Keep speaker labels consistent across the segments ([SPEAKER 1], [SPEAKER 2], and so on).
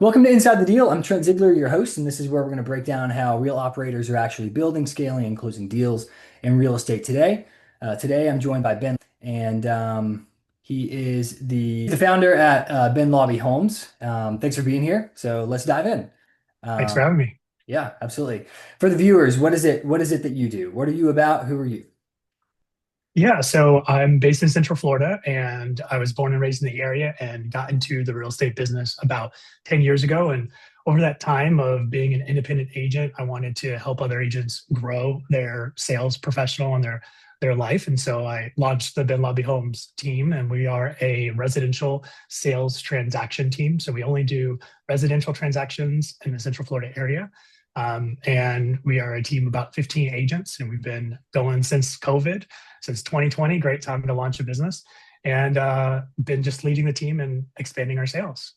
[SPEAKER 1] Welcome to Inside the Deal. I'm Trent Ziegler, your host, and this is where we're going to break down how real operators are actually building, scaling, and closing deals in real estate today. Today, I'm joined by Ben, and he is the founder at Ben Laube Homes. Thanks for being here. So let's dive in.
[SPEAKER 2] Thanks
[SPEAKER 1] Um,
[SPEAKER 2] for having me.
[SPEAKER 1] yeah, absolutely. For the viewers, what is it? What is it that you do? What are you about? Who are you?
[SPEAKER 2] Yeah, so I'm based in Central Florida and I was born and raised in the area and got into the real estate business about 10 years ago. And over that time of being an independent agent, I wanted to help other agents grow their sales professional and their life. And so I launched the Ben Laube Homes team, and we are a residential sales transaction team. So we only do residential transactions in the Central Florida area. And we are a team of about 15 agents, and we've been going since COVID, since 2020. Great time to launch a business, and been just leading the team and expanding our sales.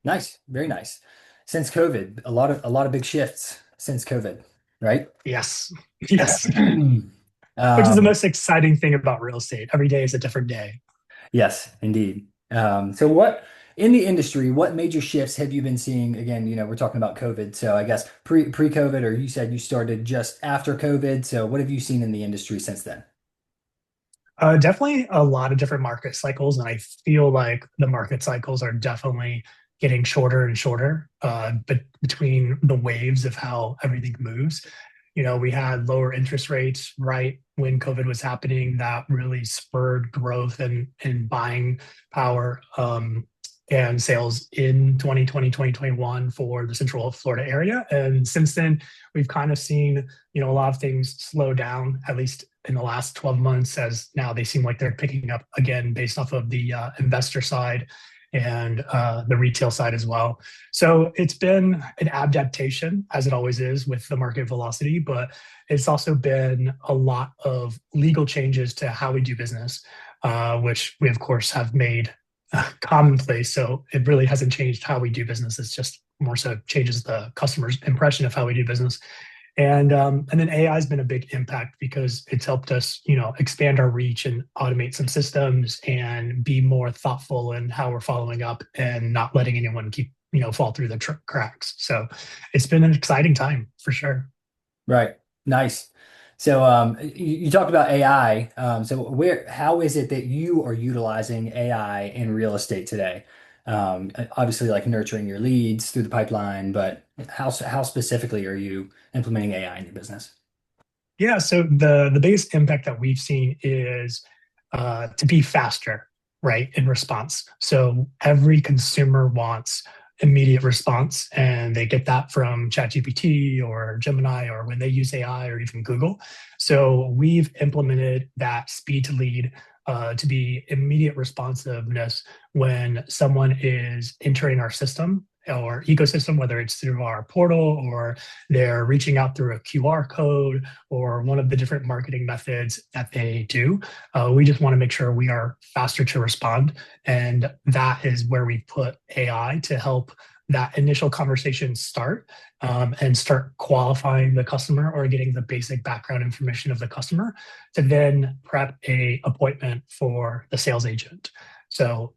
[SPEAKER 1] Nice, very nice. Since COVID, a lot of big shifts since COVID, right?
[SPEAKER 2] Yes, yes. Which is the
[SPEAKER 1] Um,
[SPEAKER 2] most exciting thing about real estate. Every day is a different day.
[SPEAKER 1] Yes, indeed. So what in the industry, what major shifts have you been seeing? Again, we're talking about COVID, so I guess pre-COVID, or you said you started just after COVID. So what have you seen in the industry since then?
[SPEAKER 2] Definitely a lot of different market cycles, and I feel like the market cycles are definitely getting shorter and shorter. But between the waves of how everything moves, we had lower interest rates right when COVID was happening. That really spurred growth and buying power and sales in 2020, 2021 for the Central Florida area. And since then, we've kind of seen, a lot of things slow down, at least in the last 12 months, as now they seem like they're picking up again based off of the investor side and the retail side as well. So it's been an adaptation, as it always is with the market velocity, but it's also been a lot of legal changes to how we do business, which we, of course, have made commonplace. So it really hasn't changed how we do business. It's just more so changes the customer's impression of how we do business. And then AI has been a big impact because it's helped us, expand our reach and automate some systems and be more thoughtful in how we're following up and not letting anyone keep, fall through the cracks. So it's been an exciting time for sure.
[SPEAKER 1] Right. Nice. So you talked about AI. So how is it that you are utilizing AI in real estate today? Obviously, like nurturing your leads through the pipeline, but how specifically are you implementing AI in your business?
[SPEAKER 2] Yeah. So the biggest impact that we've seen is to be faster, right, in response. So every consumer wants immediate response, and they get that from ChatGPT or Gemini or when they use AI or even Google. So we've implemented that speed to lead to be immediate responsiveness when someone is entering our system or ecosystem, whether it's through our portal or they're reaching out through a QR code or one of the different marketing methods that they do. We just want to make sure we are faster to respond. And that is where we put AI to help that initial conversation start and start qualifying the customer or getting the basic background information of the customer to then prep a appointment for the sales agent. So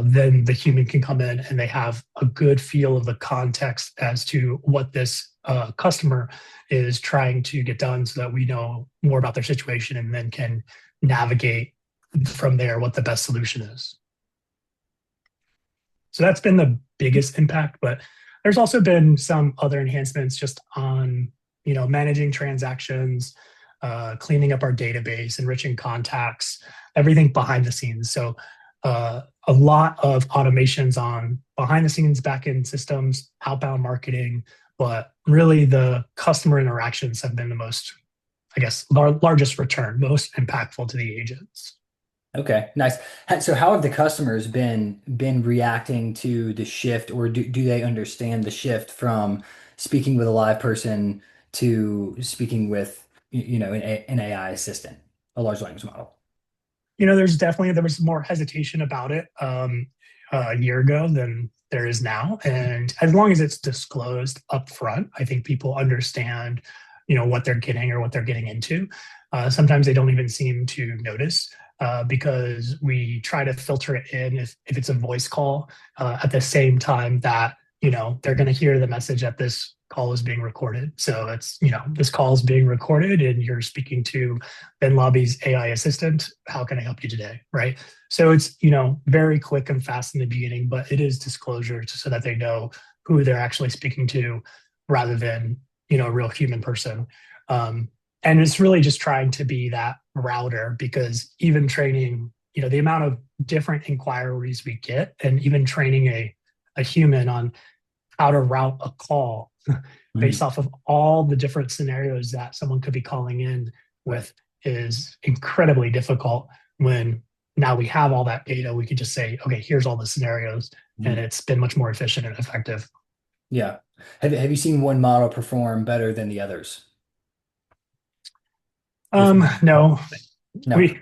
[SPEAKER 2] then the human can come in and they have a good feel of the context as to what this customer is trying to get done so that we know more about their situation and then can navigate from there what the best solution is. So that's been the biggest impact, but there's also been some other enhancements just on, managing transactions, cleaning up our database, enriching contacts, everything behind the scenes. So a lot of automations on behind the scenes backend systems, outbound marketing, but really the customer interactions have been the most, I guess, largest return, most impactful to the agents.
[SPEAKER 1] Okay, nice. So how have the customers been reacting to the shift, or do they understand the shift from speaking with a live person to speaking with an AI assistant, a large language model?
[SPEAKER 2] There was more hesitation about it a year ago than there is now, and as long as it's disclosed up front, I think people understand, what they're getting or what they're getting into. Sometimes they don't even seem to notice because we try to filter it in if it's a voice call at the same time that they're going to hear the message that this call is being recorded. So it's, this call is being recorded and you're speaking to Ben Laube's AI assistant. How can I help you today? Right. So it's, very quick and fast in the beginning, but it is disclosure so that they know who they're actually speaking to rather than, a real human person. And it's really just trying to be that router because even training, the amount of different inquiries we get and even training a human on how to route a call based
[SPEAKER 1] Mhm.
[SPEAKER 2] off of all the different scenarios that someone could be calling in with is incredibly difficult when now we have all that data. We could just say, okay, here's all the scenarios, and
[SPEAKER 1] Mhm.
[SPEAKER 2] it's been much more efficient and effective.
[SPEAKER 1] Yeah. Have you seen one model perform better than the others within the
[SPEAKER 2] No,
[SPEAKER 1] No.
[SPEAKER 2] we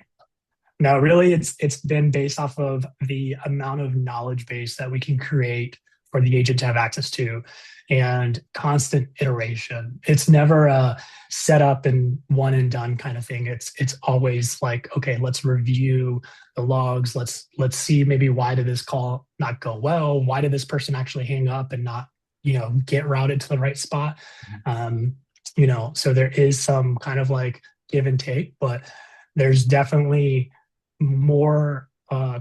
[SPEAKER 2] no, really, it's been based off of the amount of knowledge base that we can create for the agent to have access to and constant iteration. It's never a set up and one and done kind of thing. It's always like, okay, let's review the logs. Let's see maybe why did this call not go well? Why did this person actually hang up and not, get routed to the right spot? Um, so there is some kind of like give and take, but there's definitely more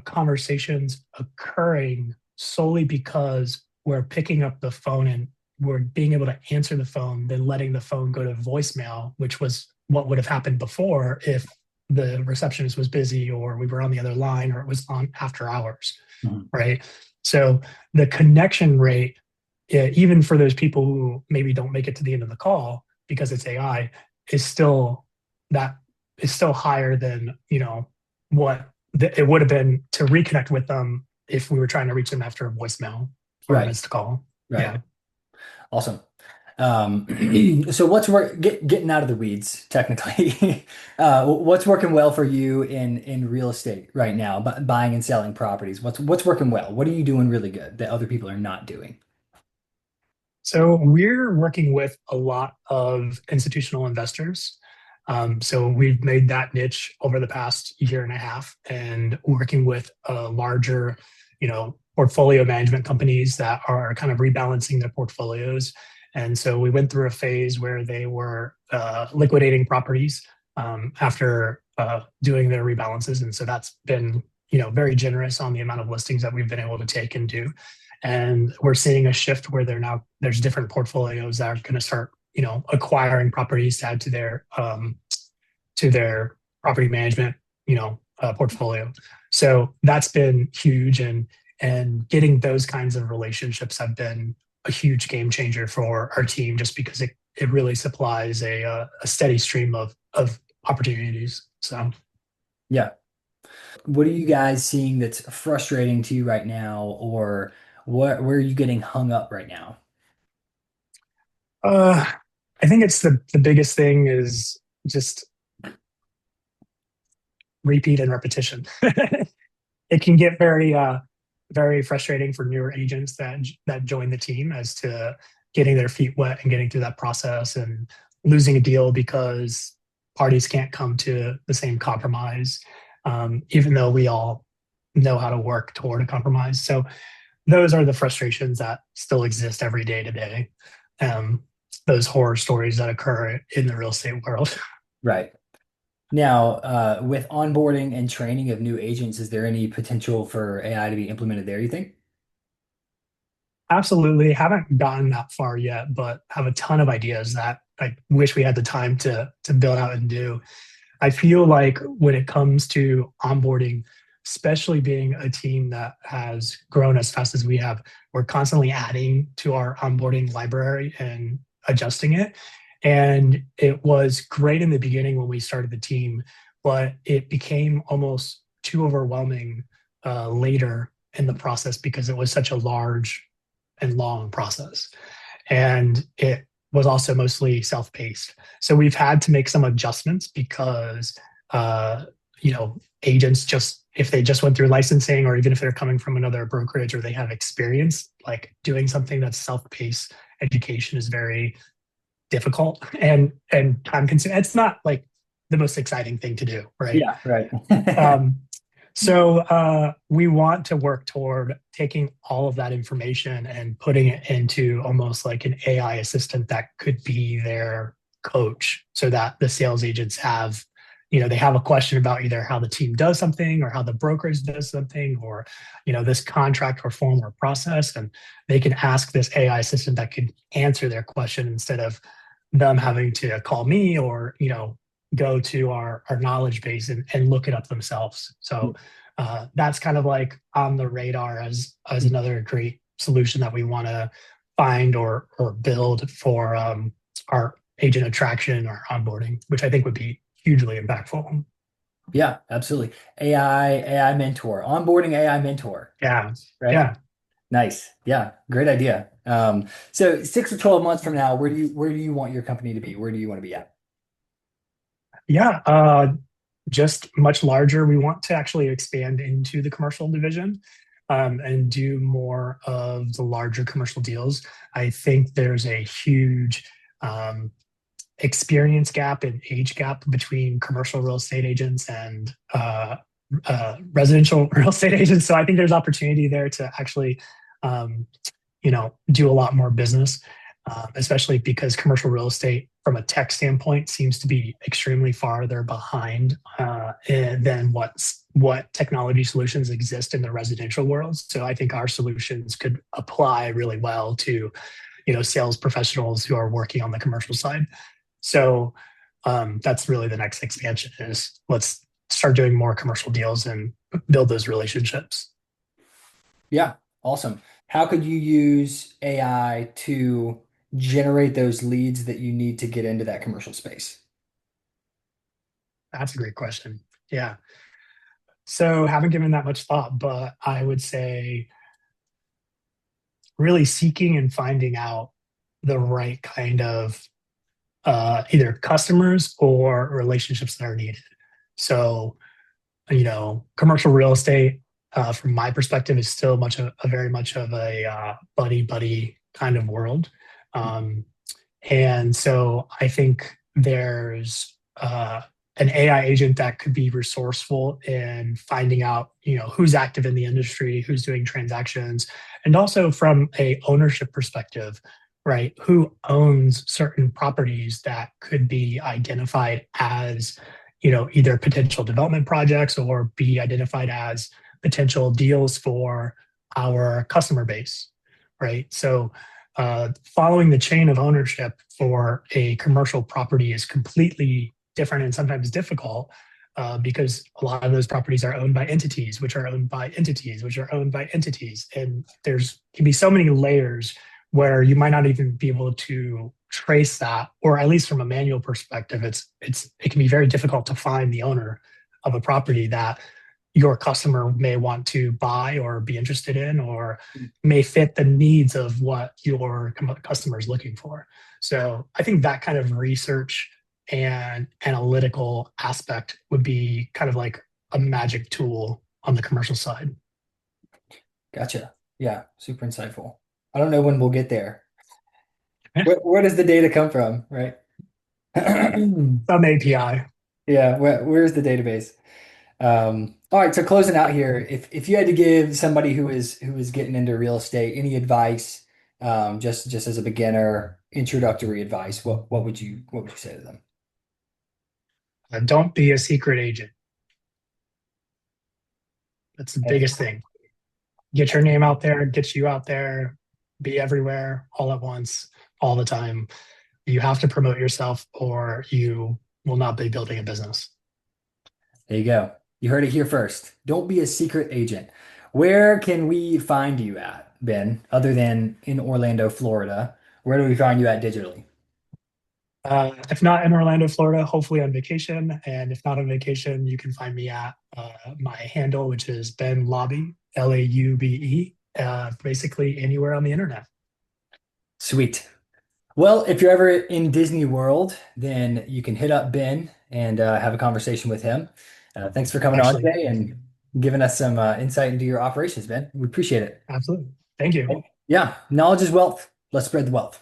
[SPEAKER 2] conversations occurring solely because we're picking up the phone and we're being able to answer the phone than letting the phone go to voicemail, which was what would have happened before if the receptionist was busy or we were on the other line or it was on after hours,
[SPEAKER 1] Mhm.
[SPEAKER 2] right? So the connection rate, even for those people who maybe don't make it to the end of the call because it's AI, is still that is still higher than what it would have been to reconnect with them if we were trying to reach them after a voicemail or a
[SPEAKER 1] Right.
[SPEAKER 2] missed call.
[SPEAKER 1] Right.
[SPEAKER 2] Yeah.
[SPEAKER 1] Awesome. So getting out of the weeds technically. What's working well for you in real estate right now, buying and selling properties? What's working well? What are you doing really good that other people are not doing?
[SPEAKER 2] So we're working with a lot of institutional investors. So we've made that niche over the past year and a half and working with a larger, portfolio management companies that are kind of rebalancing their portfolios. And so we went through a phase where they were liquidating properties after doing their rebalances. And so that's been, very generous on the amount of listings that we've been able to take and do. And we're seeing a shift where there's different portfolios that are going to start acquiring properties to add to their property management portfolio. So that's been huge, and getting those kinds of relationships have been a huge game changer for our team just because it really supplies a steady stream of opportunities. So
[SPEAKER 1] Yeah. What are you guys seeing that's frustrating to you right now, or where are you getting hung up right now?
[SPEAKER 2] uh, I think it's the biggest thing is just repeat and repetition. It can get very frustrating for newer agents that join the team as to getting their feet wet and getting through that process and losing a deal because parties can't come to the same compromise, even though we all know how to work toward a compromise. So those are the frustrations that still exist every day today. Um, those horror stories that occur in the real estate world.
[SPEAKER 1] Right. Now, with onboarding and training of new agents, is there any potential for AI to be implemented there, you think?
[SPEAKER 2] Absolutely. Haven't gotten that far yet, but have a ton of ideas that I wish we had the time to build out and do. I feel like when it comes to onboarding, especially being a team that has grown as fast as we have, we're constantly adding to our onboarding library and adjusting it. And it was great in the beginning when we started the team, but it became almost too overwhelming later in the process because it was such a large and long process. And it was also mostly self-paced. So we've had to make some adjustments because agents just if they just went through licensing or even if they're coming from another brokerage or they have experience, like doing something that's self-paced education is very difficult and time consuming. It's not like the most exciting thing to do, right?
[SPEAKER 1] Yeah, right.
[SPEAKER 2] Um, So we want to work toward taking all of that information and putting it into almost like an AI assistant that could be their coach so that the sales agents have, they have a question about either how the team does something or how the brokerage does something or, this contract or form or process. And they can ask this AI assistant that can answer their question instead of them having to call me or, go to our knowledge base and look it up themselves. So that's kind of like on the radar as another great solution that we want to find or build for our agent attraction or onboarding, which I think would be hugely impactful.
[SPEAKER 1] Yeah, absolutely. AI mentor, onboarding AI mentor,
[SPEAKER 2] Yeah,
[SPEAKER 1] right?
[SPEAKER 2] yeah,
[SPEAKER 1] Nice. Yeah, great idea. So 6 or 12 months from now, where do you want your company to be? Where do you want to be at?
[SPEAKER 2] yeah. Just much larger. We want to actually expand into the commercial division and do more of the larger commercial deals. I think there's a huge um, experience gap and age gap between commercial real estate agents and residential real estate agents. So I think there's opportunity there to actually, um, do a lot more business, especially because commercial real estate from a tech standpoint seems to be extremely farther behind than what technology solutions exist in the residential world. So I think our solutions could apply really well to, sales professionals who are working on the commercial side. So that's really the next expansion is let's start doing more commercial deals and build those relationships.
[SPEAKER 1] Yeah, awesome. How could you use AI to generate those leads that you need to get into that commercial space?
[SPEAKER 2] That's a great question. Yeah. So haven't given that much thought, but I would say really seeking and finding out the right kind of either customers or relationships that are needed. So, commercial real estate, from my perspective, is still very much of a buddy buddy kind of world. Um, and so I think there's an AI agent that could be resourceful in finding out, who's active in the industry, who's doing transactions, and also from a ownership perspective, right? Who owns certain properties that could be identified as, either potential development projects or be identified as potential deals for our customer base, right? So following the chain of ownership for a commercial property is completely different and sometimes difficult because a lot of those properties are owned by entities, which are owned by entities, which are owned by entities. And there's can be so many layers where you might not even be able to trace that, or at least from a manual perspective, it can be very difficult to find the owner of a property that your customer may want to buy or be interested in or may fit the needs of what your customer is looking for. So I think that kind of research and analytical aspect would be kind of like a magic tool on the commercial side.
[SPEAKER 1] Gotcha. Yeah, super insightful. I don't know when we'll get there. Where does the data come from, right?
[SPEAKER 2] Some API.
[SPEAKER 1] Yeah, where's the database? All right, so closing out here, if you had to give somebody who is getting into real estate any advice, just as a beginner, introductory advice, what would you say to them?
[SPEAKER 2] Don't be a secret agent. That's the
[SPEAKER 1] Hey,
[SPEAKER 2] biggest thing. Get your name out there, get you out there, be everywhere all at once, all the time. You have to promote yourself or you will not be building a business.
[SPEAKER 1] there you go. You heard it here first. Don't be a secret agent. Where can we find you at, Ben, other than in Orlando, Florida? Where do we find you at digitally?
[SPEAKER 2] If not in Orlando, Florida, hopefully on vacation. And if not on vacation, you can find me at my handle, which is Ben Laube, Laube, basically anywhere on the internet.
[SPEAKER 1] Sweet. Well, if you're ever in Disney World, then you can hit up Ben and have a conversation with him. Thanks for coming on
[SPEAKER 2] Actually,
[SPEAKER 1] today and giving us some insight into your operations, Ben. We appreciate it.
[SPEAKER 2] absolutely. Thank you.
[SPEAKER 1] Yeah, knowledge is wealth. Let's spread the wealth.